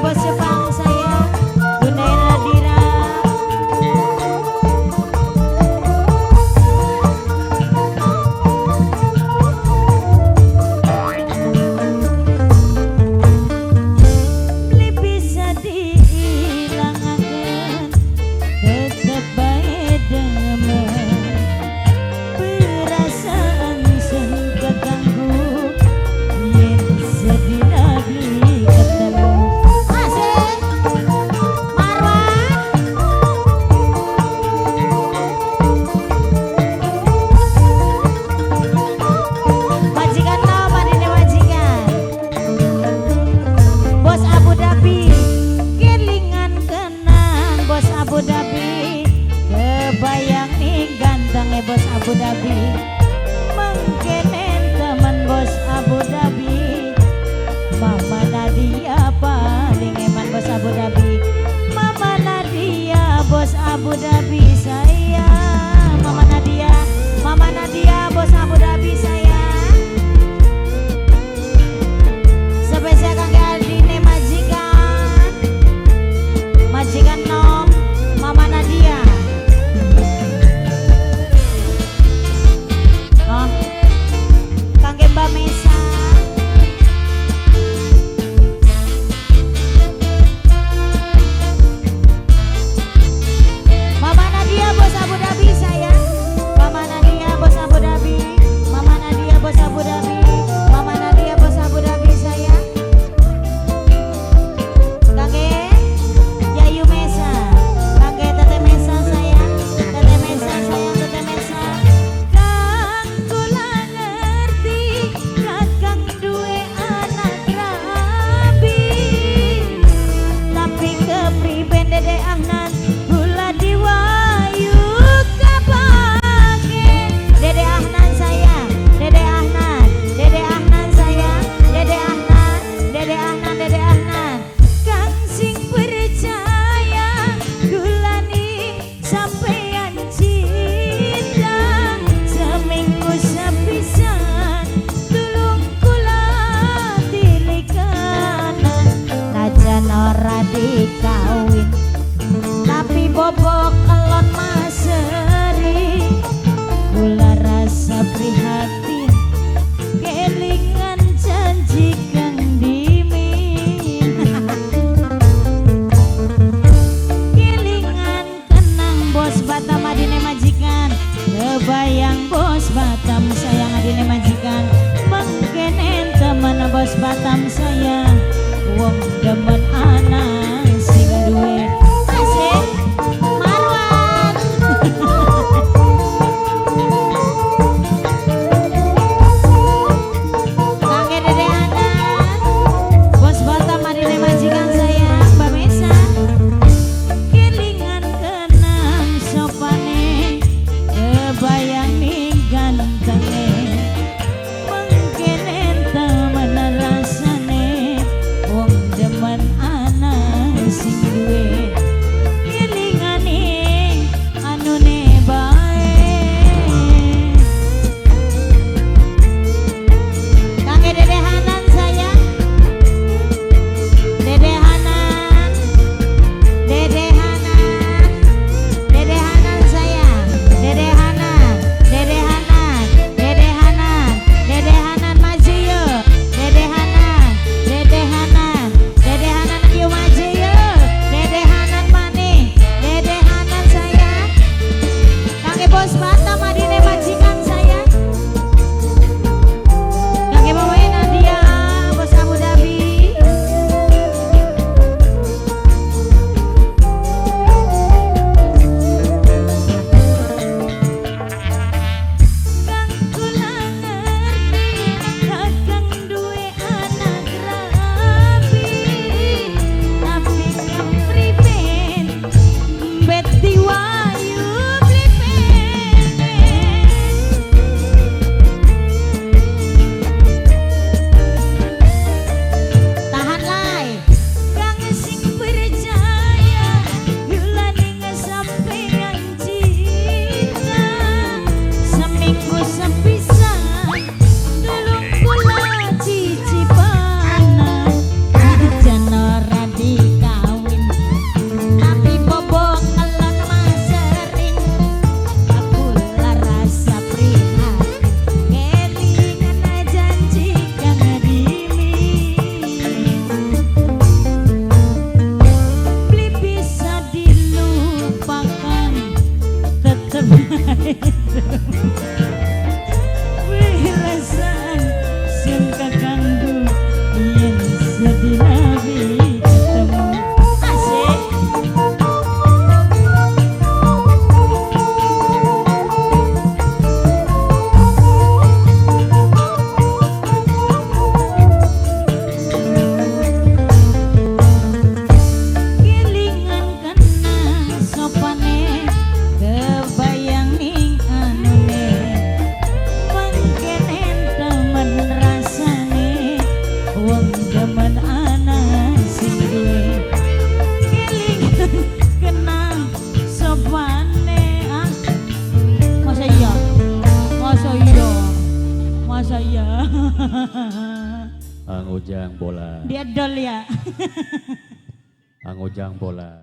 bos Jepang saya Bunda Nadira. Beli bisa dihilangakan tetep bae demen perasaan sen keganggu yen sedina beli ketemu. Asik Marwan majikan no madine majikan bos Abu Dhabi kelingan kenang bos Abu Dhabi kebayang nih gantengnya bos Abu Dhabi mengkenen teman bos Abu Dhabi Mama Nadia paling eman bos Abu Dhabi Mama Nadia bos Abu Dhabi sayang Mama Nadia bos Abu Dhabi sayang spesial kangge Aldine majikan nom Mama Nadia. Oh, kangge Mbak Mesa Mama Nadia bos Abu Dhabi sayang Mama Nadia bos Abu Dhabi Mama Nadia bos Abu Dhabi Mama Nadia bos Abu Dhabi sayang kangge Yayu Mesa kangge Tete Mesa sayang Tete Mesa sayang Tete Mesa kang kula ngerti kakang duwe anak rabi tapi kepriben Dede Ahnan kula diwayu kapake Dede Ahnan sayang Dede Ahnan sayang Dede Ahnan kang sing percaya kula ni sampeyan cinta seminggu sepisan tulung kula tilikanan najan ora dikawin tapi bobok kelon maseri kula rasa prihatin kelingan janji kang dimin kelingan kenang bos Batam adine majikan kebayang bos Batam sayang adine majikan mengkenen teman bos Batam sayang wong demen anak sing duwe. Asik Marwan kangge Dede Anan bos Batam adine majikan sayang Mbak Mesa kelingan kenang sopane kebayang nih gantenge mengkenen temen rasane wong demen saya. Ang Ujang bola. Dia dol ya. Ang Ujang bola.